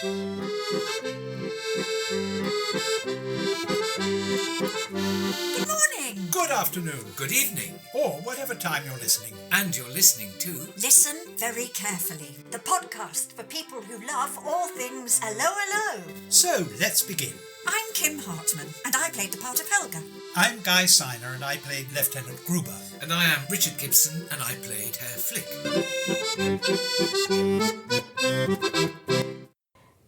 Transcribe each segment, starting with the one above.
Good morning. Good afternoon. Good evening. Or whatever time you're listening. And you're listening to Listen very carefully. The podcast for people who love all things Allo Allo. So, let's begin. I'm Kim Hartman, and I played the part of Helga. I'm Guy Siner, and I played Lieutenant Gruber. And I am Richard Gibson, and I played Herr Flick.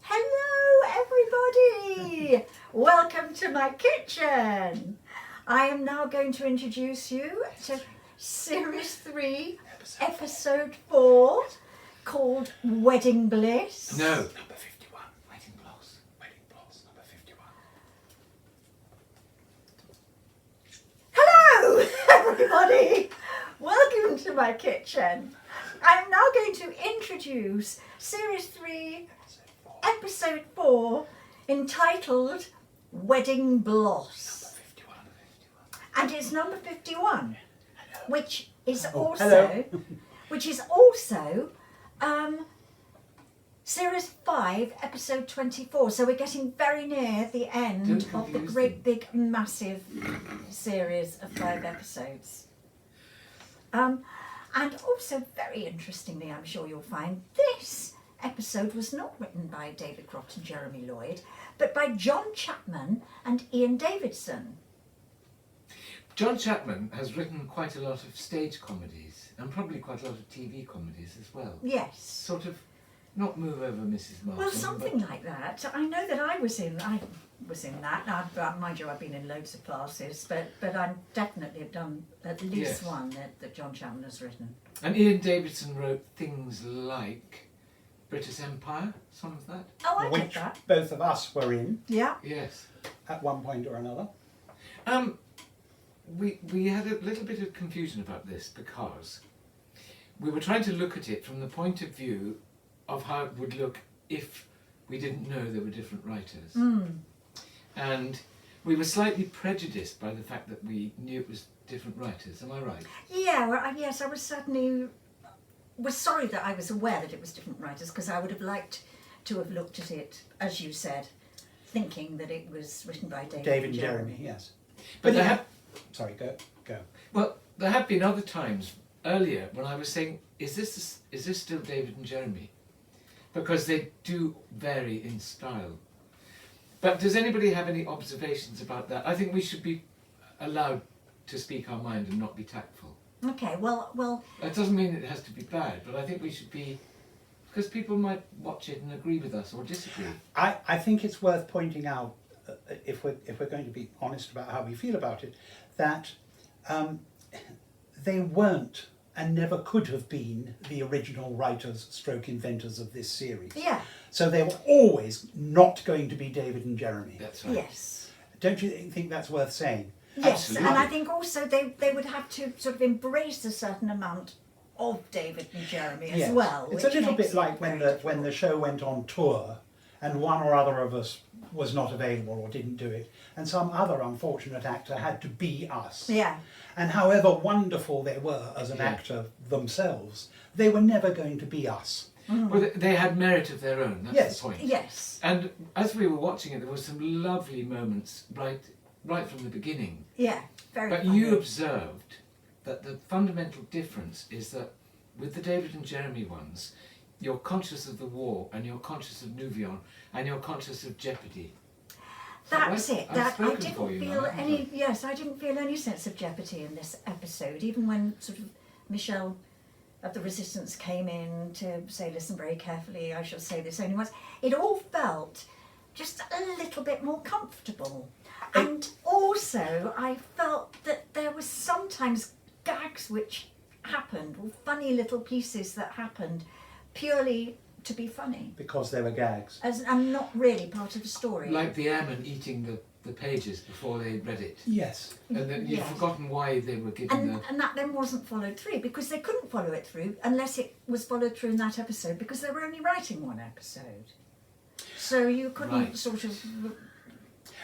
Hello, everybody! Welcome to my kitchen. I am now going to introduce you to Series 3, Episode 4, called Wedding Bliss. No. Number 51, Wedding Bloss. Wedding Bloss, number 51. Hello, everybody! Welcome to my kitchen. I'm now going to introduce Series 3, Episode 4, entitled Wedding Bloss. And it's number 51, which is also Series 5, Episode 24. So we're getting very near the end of the great, big, massive series of 5 episodes. And also, very interestingly, I'm sure you'll find, this episode was not written by David Croft and Jeremy Lloyd, but by John Chapman and Ian Davidson. John Chapman has written quite a lot of stage comedies and probably quite a lot of TV comedies as well. Yes. Sort of, not Move Over Mrs. Martin. Well, something like that. I know that I was in that. Mind you, I've been in loads of classes, but I definitely have done at least one that John Chapman has written. And Ian Davidson wrote things like British Empire, some of that. Oh, I did Which that. both of us were in Yeah. Yes. at one point or another. We had a little bit of confusion about this because we were trying to look at it from the point of view of how it would look if we didn't know there were different writers. And we were slightly prejudiced by the fact that we knew it was different writers. Am I right? Yeah, well, yes, I was certainly sorry that I was aware that it was different writers, because I would have liked to have looked at it, as you said, thinking that it was written by David and Jeremy, yes. But there have, Sorry, go. well, there have been other times earlier when I was saying, is this still David and Jeremy? Because they do vary in style. But does anybody have any observations about that? I think we should be allowed to speak our mind and not be tactful. Okay, well. That doesn't mean it has to be bad, but I think we should be, because people might watch it and agree with us or disagree. I think it's worth pointing out, if we're going to be honest about how we feel about it, that they weren't and never could have been the original writers stroke inventors of this series. Yeah. So they were always not going to be David and Jeremy. That's right. Yes. Don't you think that's worth saying? Yes, Absolutely. and I think also they would have to sort of embrace a certain amount of David and Jeremy as Yes. well. It's a which little makes bit like it when very the difficult. show went on tour and one or other of us was not available or didn't do it, and some other unfortunate actor had to be us. Yeah. And however wonderful they were as an actor themselves, they were never going to be us. Well, they had merit of their own, that's Yes. the point. Yes. And as we were watching it, there were some lovely moments right from the beginning. Yeah. Very But funny. you observed that the fundamental difference is that with the David and Jeremy ones, you're conscious of the war and you're conscious of Nouvion and you're conscious of jeopardy. That's right? it. I've That I spoken for didn't you feel now, haven't any. Yes, I didn't feel any sense of jeopardy in this episode. Even when sort of Michelle of the Resistance came in to say, "Listen very carefully. I shall say this only once." It all felt just a little bit more comfortable, and also I felt that there was sometimes gags which happened, or funny little pieces that happened, purely to be funny, Because they were gags. and not really part of the story. Like the airmen eating the pages before they read it. Yes. And then you've Yes. forgotten why they were given And that then wasn't followed through, because they couldn't follow it through unless it was followed through in that episode, because they were only writing one episode. So you couldn't Right. sort of,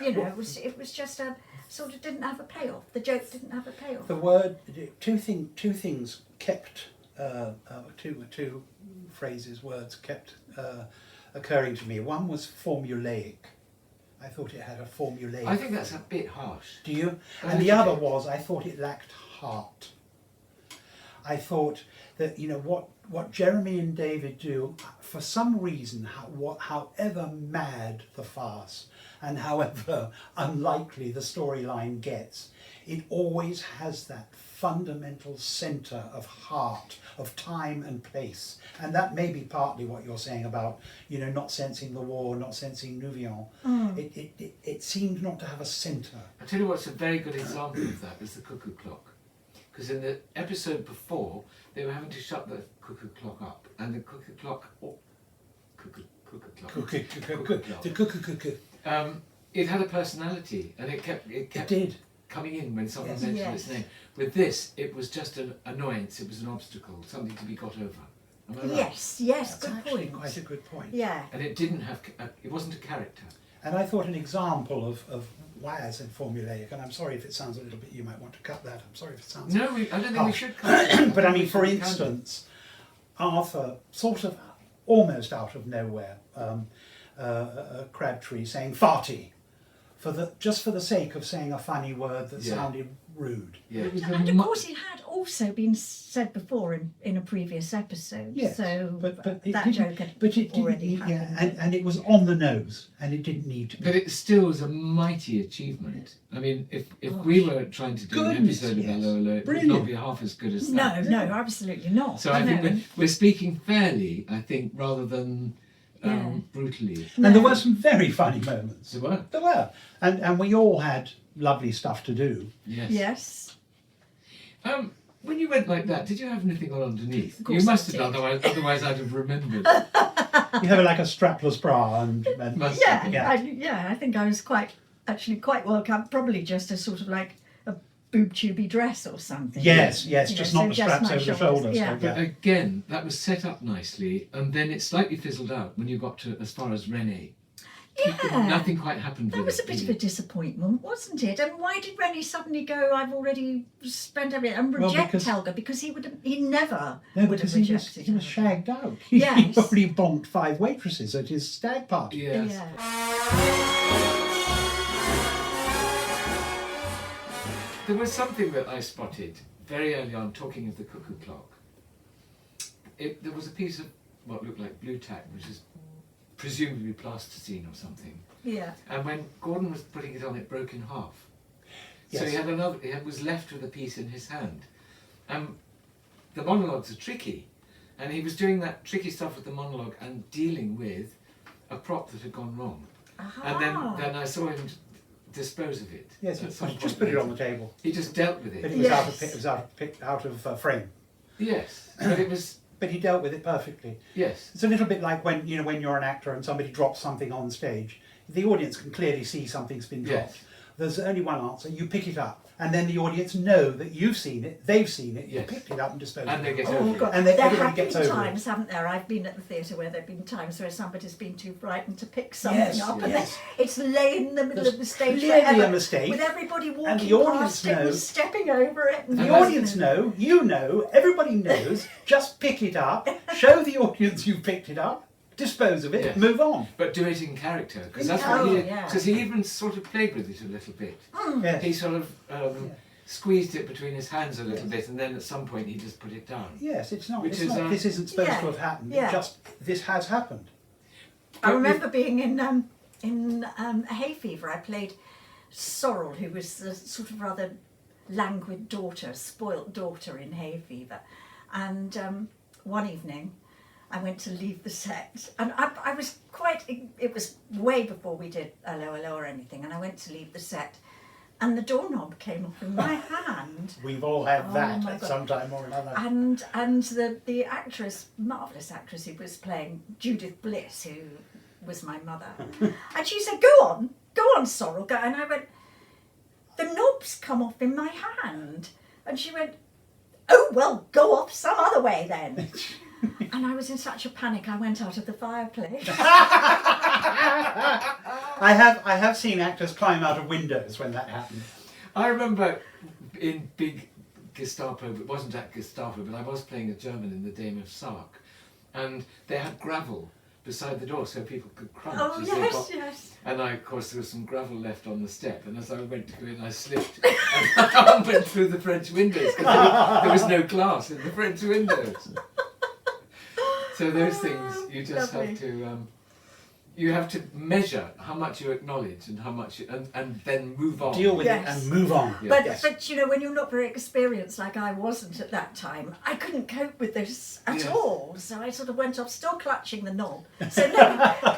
it was just a sort of didn't have a payoff. The joke didn't have a payoff. The word, two things kept, two phrases, words kept occurring to me. One was formulaic. I thought it had a formulaic. I think that's a bit harsh. Do you? Oh, And the okay. other was, I thought it lacked heart. I thought that, you know, what Jeremy and David do, for some reason, however mad the farce and however unlikely the storyline gets, it always has that fundamental centre of heart, of time and place. And that may be partly what you're saying about, you know, not sensing the war, not sensing Nouvion. It seemed not to have a centre. I tell you what's a very good example of that is the cuckoo clock. Because in the episode before, they were having to shut the cuckoo clock up, and the cuckoo clock, it had a personality, and it kept It did. coming in when someone Yes. mentioned Yes. its name. With this, it was just an annoyance. It was an obstacle, something to be got over. Am I right? Yes, That's good actually point. quite a good point. Yeah. And it didn't have. It wasn't a character. And I thought an example of why I said formulaic, and I'm sorry if it sounds a little bit, you might want to cut that, I'm sorry if it sounds... No, I don't think we harsh. should cut it. But I mean, We for should count it. instance, Arthur, sort of almost out of nowhere, Crabtree saying farty, just for the sake of saying a funny word that Yeah. sounded rude. Yeah. And of course, it had also been said before in a previous episode. Yes, so but it that didn't, joke had but it already didn't, yeah, happened. and it was on the nose, and it didn't need to be. But it still was a mighty achievement. I mean, if we were trying to do an Goodness, episode of yes. Allo Allo, it would Brilliant. not be half as good as that. No, absolutely not. So I think No. we're speaking fairly, I think, rather than Yeah. brutally. And there were some very funny moments. There were. There were. And we all had lovely stuff to do. Yes. Yes. When you went like that, did you have anything on underneath? Of course You must I have done, did. otherwise I'd have remembered. You have like a strapless bra and Must Yeah, have. Yeah. I think I was quite well cut. Probably just a sort of like a boob tubey dress or something. yes, You just know, not the so just straps my over the shoulders. Yeah. But again, that was set up nicely, and then it slightly fizzled out when you got to as far as René. Yeah. Nothing quite happened That with was a it, bit of really. a disappointment, wasn't it? And why did Rennie suddenly go, I've already spent everything, and Well, reject because- Helga? Because he never No, would because have he was rejected Helga. shagged out. Yes. He already bonked 5 waitresses at his stag party. Yes. Yeah. There was something that I spotted very early on, talking of the cuckoo clock. There was a piece of what looked like blue tack, which is presumably plasticine or something. Yeah. And when Gordon was putting it on, it broke in half. So Yes. he had another. Was left with a piece in his hand. The monologues are tricky, and he was doing that tricky stuff with the monologue and dealing with a prop that had gone wrong. And then I saw him dispose of it. Yes, at some just point put it on later. the table. He just dealt with But it. it was Yes. out of frame. Yes, but it was But he dealt with it perfectly. yes. It's a little bit like when you're an actor and somebody drops something on stage. The audience can clearly see something's been dropped. Yes. There's only one answer. You pick it up, and then the audience know that you've seen it, they've seen it. You Yes. picked it up and disposed And of they it. get Oh over God! it. And There everybody have gets been over it. times, haven't there? I've been at the theatre where there've been times where somebody's been too frightened to pick something Yes, up, and yes. then it's laying in the middle There's of the stage clearly forever, a mistake, with everybody walking and the audience past it, and knows- stepping over it, and The And audience know, you know, everybody knows. Just pick it up, show the audience you picked it up, dispose of it, Yes. move on. But do it in character, because that's Oh, what he yeah. because he even sort of played with it a little bit. Yes. He sort of squeezed it between his hands a little bit, and then at some point he just put it down. Yes, it's not. Which It's is, not. This isn't supposed Yeah, to have happened. yeah. Just this has happened. I remember being in hay fever. I played Sorrel, who was the sort of rather languid daughter, spoilt daughter in hay fever. And one evening, I went to leave the set, and I was it was way before we did Allo Allo or anything, and I went to leave the set, and the doorknob came off in my hand. We've all had Oh that my at God. some time or another. And the actress, marvellous actress who was playing Judith Bliss, who was my mother, and she said, go on, Sorrel, go. And I went, the knob's come off in my hand. And she went, oh, well, go off some other way then. And I was in such a panic, I went out of the fireplace. I have seen actors climb out of windows when that happened. I remember in big Gestapo, it wasn't at Gestapo, but I was playing a German in the Dame of Sark, and they had gravel beside the door so people could crunch Oh, as yes, they got. yes. And of course, there was some gravel left on the step, and as I went to go in, I slipped and my arm went through the French windows because there was no glass in the French windows. So those things you just lovely. have to. You have to measure how much you acknowledge and how much, and then move on. Deal with Yes. it and move on. Yeah. But, Yes. but you know, when you're not very experienced, like I wasn't at that time, I couldn't cope with this at Yes. all. So I sort of went off, still clutching the knob. So,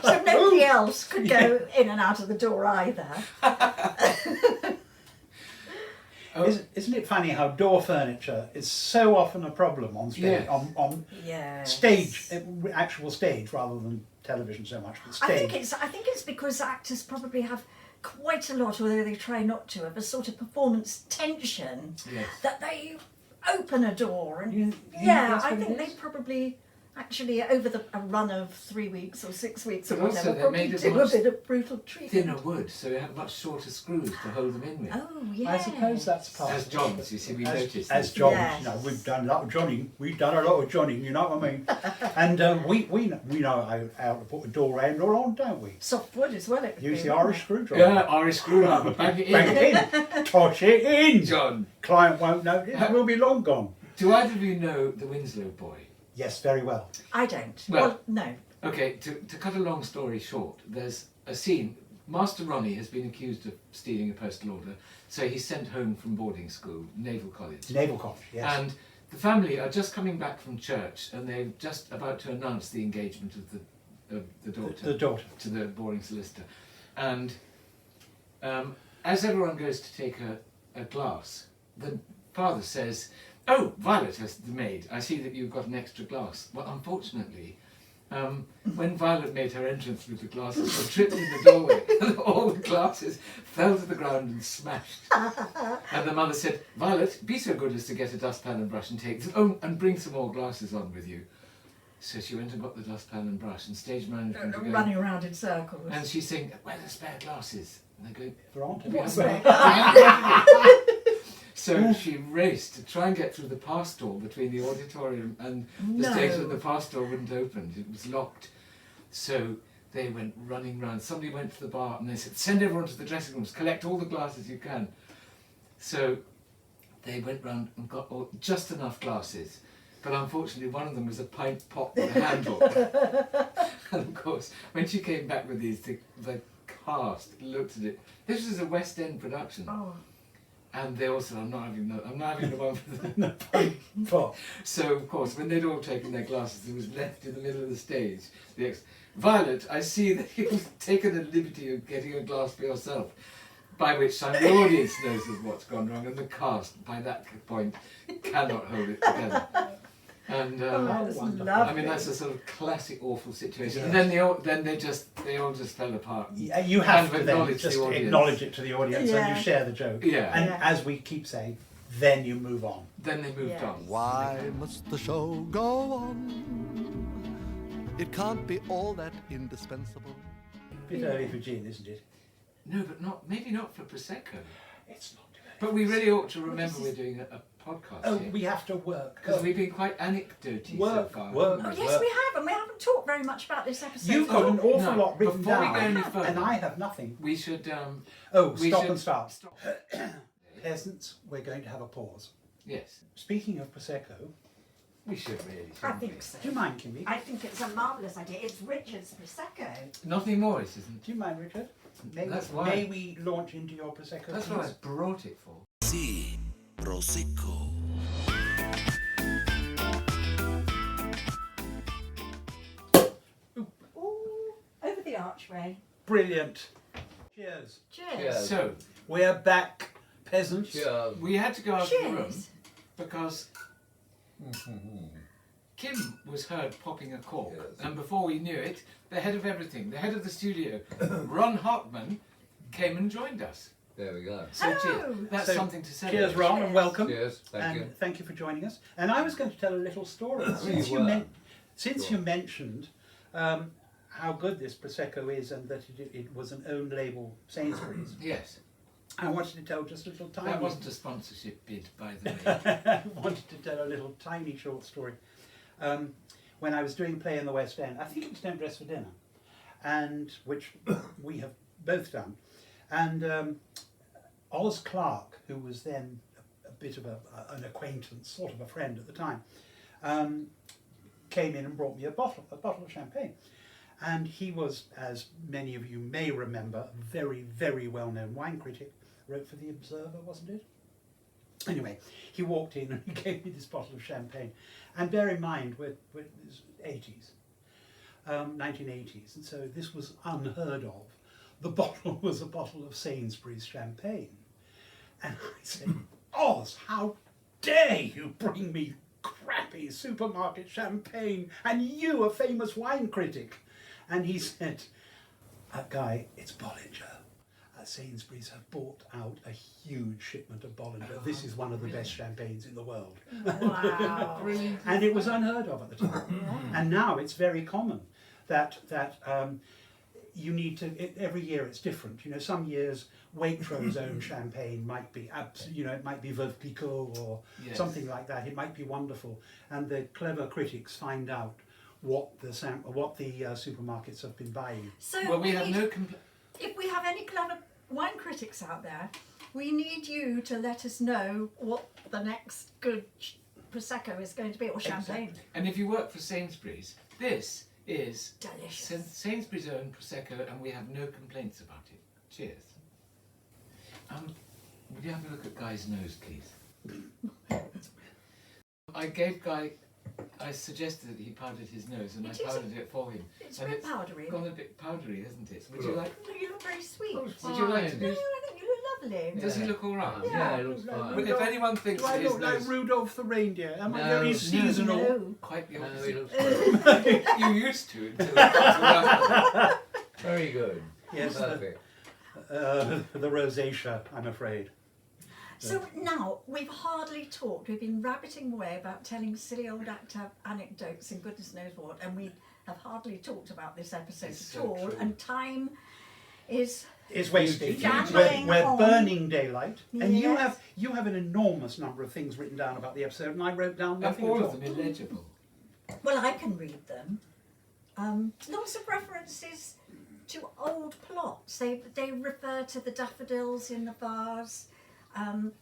so nobody else could go in and out of the door either. Isn't it funny how door furniture is so often a problem on stage, Yes. on Yes. stage, actual stage rather than television so much, but stage. I think it's because actors probably have quite a lot, although they try not to, of a sort of performance tension Yes. that they open a door and You yeah, that's I what it think they is? probably actually over a run of 3 weeks or 6 weeks or But also whatever they probably made it do a much bit of brutal treatment. Thinner wood, so you have much shorter screws to hold them in with. Oh yeah. I suppose that's part As of it. Johns, you see, we noticed. As this. Johns, Yes. you know, we've done a lot of Johnning. We've done a lot of Johnning, you know what I mean? And we know how to put a door handle on, don't we? Soft wood as well. It would Use be, the wouldn't Irish it? screwdriver. Yeah, Irish screwdriver, bang it in. Bang it in. Toss it in. John, Client won't notice. We'll be long gone. do either of you know the Winslow boy? Yes, very well. I don't. Well- Well, no. Okay, to cut a long story short, there's a scene. Master Ronnie has been accused of stealing a postal order, so he's sent home from boarding school, Naval College. Naval College, yes. And the family are just coming back from church, and they're just about to announce the engagement of the daughter. The daughter. To the boarding solicitor. And as everyone goes to take a glass, the father says, "Oh, Violet has the maid. I see that you've got an extra glass." Well, unfortunately, when Violet made her entrance with the glasses, she tripped in the doorway, and all the glasses fell to the ground and smashed. And the mother said, "Violet, be so good as to get a dustpan and brush and take them. Oh, and bring some more glasses on with you." So she went and got the dustpan and brush, and stage management to go. Running around in circles. And she's saying, "Where are the spare glasses?" And they go, They're on to What's me. that? So she raced to try and get through the pass door between the auditorium and the No. stage, and the pass door wouldn't open. It was locked. So they went running round. Somebody went to the bar and they said, "Send everyone to the dressing rooms, collect all the glasses you can." So they went round and got just enough glasses. But unfortunately, one of them was a pint pot with a handle. And of course, when she came back with these, the cast looked at it. This was a West End production. Oh. And they all said, I'm not having the one with the Pot. So, of course, when they'd all taken their glasses, it was left in the middle of the stage. Violet, I see that you've taken the liberty of getting a glass for yourself. By which time the audience knows what's gone wrong, and the cast, by that point, cannot hold it together. And That's wonderful. lovely. I mean, that's a sort of classic awful situation. Yes. And then they all just fell apart. Yeah, you have Kind of to then acknowledge just the audience. acknowledge it to the audience and Yeah. you share the joke. Yeah. And Yeah. as we keep saying, then you move on. Then they moved Yes. on. Why must the show go on? It can't be all that indispensable. Bit early for gin, isn't it? No, but maybe not for Prosecco. It's not too late. But we really ought to remember we're doing a podcast Oh, here. we have to work. Because we've been quite anecdoty Work, so far. work. Oh, haven't we? yes, we have, and we haven't talked very much about this episode. You've got an awful No, lot written before we down, go any further- and I have nothing. We should. Oh, we stop should and start. stop. Peasants, we're going to have a pause. Yes, Speaking of Prosecco, we should really. I shouldn't think we? so. do you mind, Kimmy? I think it's a marvellous idea. It's Richard's Prosecco. Nothing more, it isn't. Do you mind, Richard? That's why. May we launch into your Prosecco, That's please? what I brought it for. Si, Prosecco. Ooh, over the archway. Brilliant. Cheers. Cheers. So We're back, peasants. we had to go out of the room Cheers. because Kim was heard popping a cork, and before we knew it, the head of everything, the head of the studio, Ron Hartman, came and joined us. There we go. So Oh. cheers. That's So, something to say. Cheers, Ron, and Cheers. welcome. Cheers, thank and you. thank you for joining us. And I was going to tell a little story. Since you you, were. since Go you on. mentioned how good this Prosecco is and that it was an own label Sainsbury's, Yes, I wanted to tell just a little tiny. that wasn't a sponsorship bid, by the way. I wanted to tell a little tiny short story. when I was doing a play in the West End. I think it was Don't Dress for Dinner, and which we have both done. And Oz Clarke, who was then a bit of an acquaintance, sort of a friend at the time, came in and brought me a bottle of champagne. And he was, as many of you may remember, a very, very well-known wine critic. Wrote for The Observer, wasn't it? Anyway, he walked in and he gave me this bottle of champagne. And bear in mind, we're 80s, 1980s, and so this was unheard of. The bottle was a bottle of Sainsbury's champagne. And I said, Oz, how dare you bring me crappy supermarket champagne, and you, a famous wine critic? And he said, Guy, it's Bollinger. Sainsbury's have bought out a huge shipment of Bollinger. This is one of the best champagnes in the world. Wow. And it was unheard of at the time. Yeah. And now it's very common that you need to, every year it's different. You know, some years Waitrose own champagne might be, it might be Veuve Clicquot or something like that. It might be wonderful. And the clever critics find out what the supermarkets have been buying. So Well, we have no if we have any clever wine critics out there, we need you to let us know what the next good Prosecco is going to be, or champagne. Exactly. And if you work for Sainsbury's, this is Delicious. Sainsbury's own Prosecco, and we have no complaints about it. Cheers. Would you have a look at Guy's nose, please? I suggested that he powdered his nose, and I powdered it for him. It's and a bit powdery. Gone a bit powdery, hasn't it? Would you like? No, you look very sweet. Would you like to No, do? I think you look lovely. Does he look all right? Yeah, it looks fine. Well, if anyone thinks Do I that his look like nose Rudolph the reindeer? Am I No, very no, seasonal? No. quite the No, opposite. he looks fine. You used to until it got to Very good. Yes, Perfect. the rosacea, I'm afraid. So now, we've hardly talked. We've been rabbiting away about telling silly old actor anecdotes and goodness knows what, and we have hardly talked about this episode It's at so all. true. And time is It's wasted. Gambling We're on. burning daylight, and Yes. you have an enormous number of things written down about the episode, and I wrote down And nothing all at of all. them illegible. well, I can read them. Lots of references to old plots. They refer to the daffodils in the vase.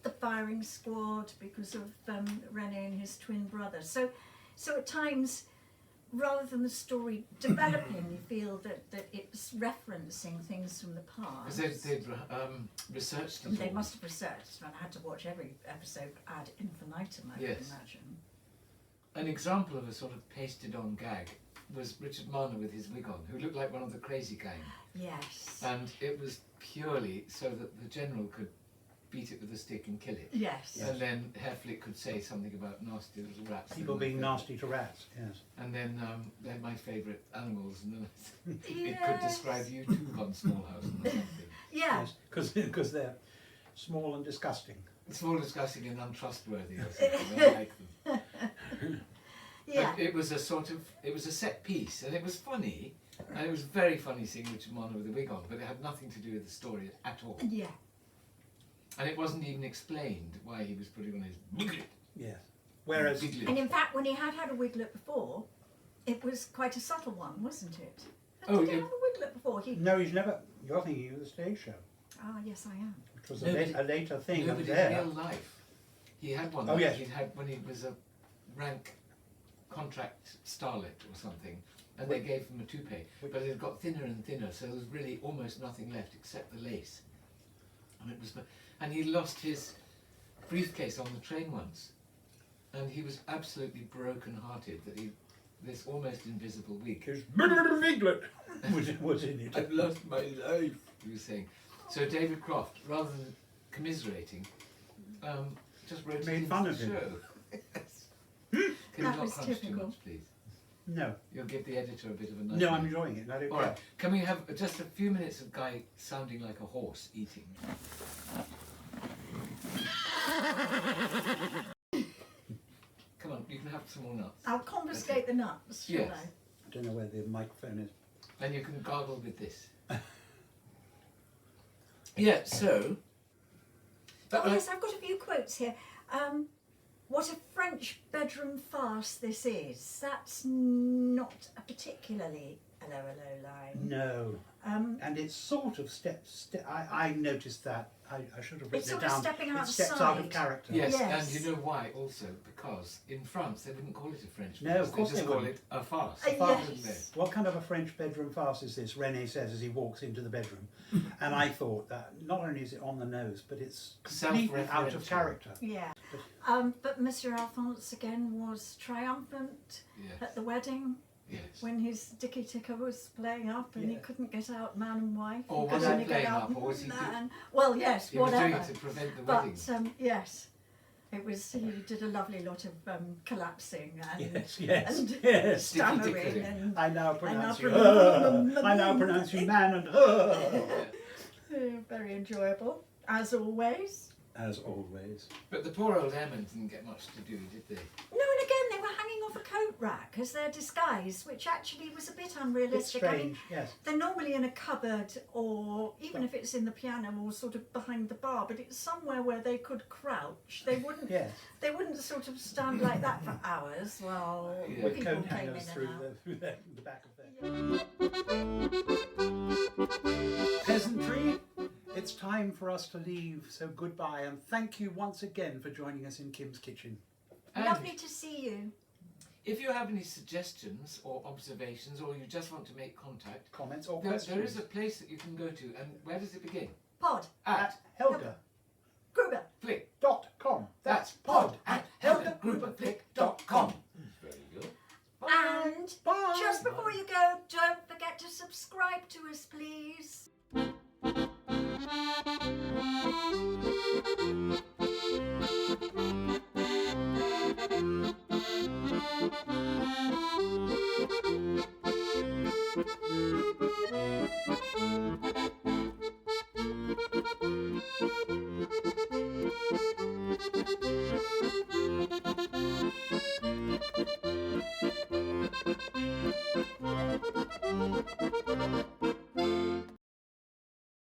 The firing squad because of René and his twin brother. So at times, rather than the story developing, you feel that it's referencing things from the past. Because they'd researched it And they all. must have researched, and I had to watch every episode ad infinitum, I Yes. can imagine. An example of a sort of pasted-on gag was Richard Marner with his wig on, who looked like one of the crazy gang. Yes. And it was purely so that the general could beat it with a stick and kill it. Yes. And then Herr Flick could say something about nasty little rats. People being nasty to rats, yes. And then they had my favourite animals, and then it could Yes. describe you too on Smallhouse or something. Yeah. Because they're small and disgusting. It's more disgusting and untrustworthy or something. I like them. Yeah. But it was a set piece, and it was funny, and it was very funny seeing Richard Marner with a wig on, but it had nothing to do with the story at all. Yeah. And it wasn't even explained why he was putting on his wiglet. Yes. Whereas And in fact, when he had a wiglet before, it was quite a subtle one, wasn't it? Oh, Did he it- have a wiglet before? no, he's never. You're thinking of the stage show, Ah, yes, I am. which was Nobody- a later thing No, up but there. in real life, he had one. Oh, that yes. He'd had when he was a rank contract starlet or something, and they gave him a toupee, but it had got thinner and thinner, so there was really almost nothing left except the lace. And he lost his briefcase on the train once, and he was absolutely broken-hearted that this almost invisible wig. His wiglet was in it. I've lost my life, he was saying. So David Croft, rather than commiserating, just wrote Made it fun into of the him. show. Can That you not was crunch too typical. much, please? No, You'll give the editor a bit of a nudge. no, I'm enjoying it. I don't All care. right, can we have just a few minutes of Guy sounding like a horse eating? Come on, you can have some more nuts. I'll confiscate the nuts, shall Yes. I? I don't know where the microphone is. And you can gargle with this. Yeah, so... Oh yes, I've got a few quotes here. what a French bedroom farce this is. That's not a particularly Allo Allo line. No. And it's sort of I noticed that. I should have written It's it sort down. of stepping It steps out outside. of character. Yes, Yes. and you know why also? Because in France they wouldn't call it a French No, farce, of course they just they call wouldn't. it a farce. Yes. Wouldn't they? What kind of a French bedroom farce is this? René says as he walks into the bedroom. And I thought that not only is it on the nose, but it's completely out of Self-referential. character. Yeah. But Monsieur Alphonse again was triumphant Yes. at the wedding Yes. when his dicky ticker was playing up and he Yeah. couldn't get out man and wife. Or He could was he only get playing out up, or was he man. Well, yes, He was whatever. doing it to prevent the wedding. But yes, it was. He did a lovely lot of collapsing and Yes, and yes. stammering Dicky-dickering. and I now pronounce you. pronounce- I now pronounce you man and very enjoyable as always. as always. But the poor old airmen didn't get much to do, did they? No, and again they were hanging off a coat rack as their disguise, which actually was a bit It's unrealistic. I mean, strange, yes. they're normally in a cupboard, or even if it's in the piano, or sort of behind the bar. But it's somewhere where they could crouch. They wouldn't. Yes. They wouldn't sort of stand like that for hours while Yeah. With people coat came in hangers and through out. the back of their peasantry. It's time for us to leave, so goodbye and thank you once again for joining us in Kim's Kitchen. And Lovely to see you. if you have any suggestions or observations, or you just want to make contact, Comments or there questions? is a place that you can go to, and where does it begin? Pod. At Gruber. flick.com. That's pod at helgagruberflick.com. Very good. And Bye. just before you go, don't forget to subscribe to us, please. Thank you.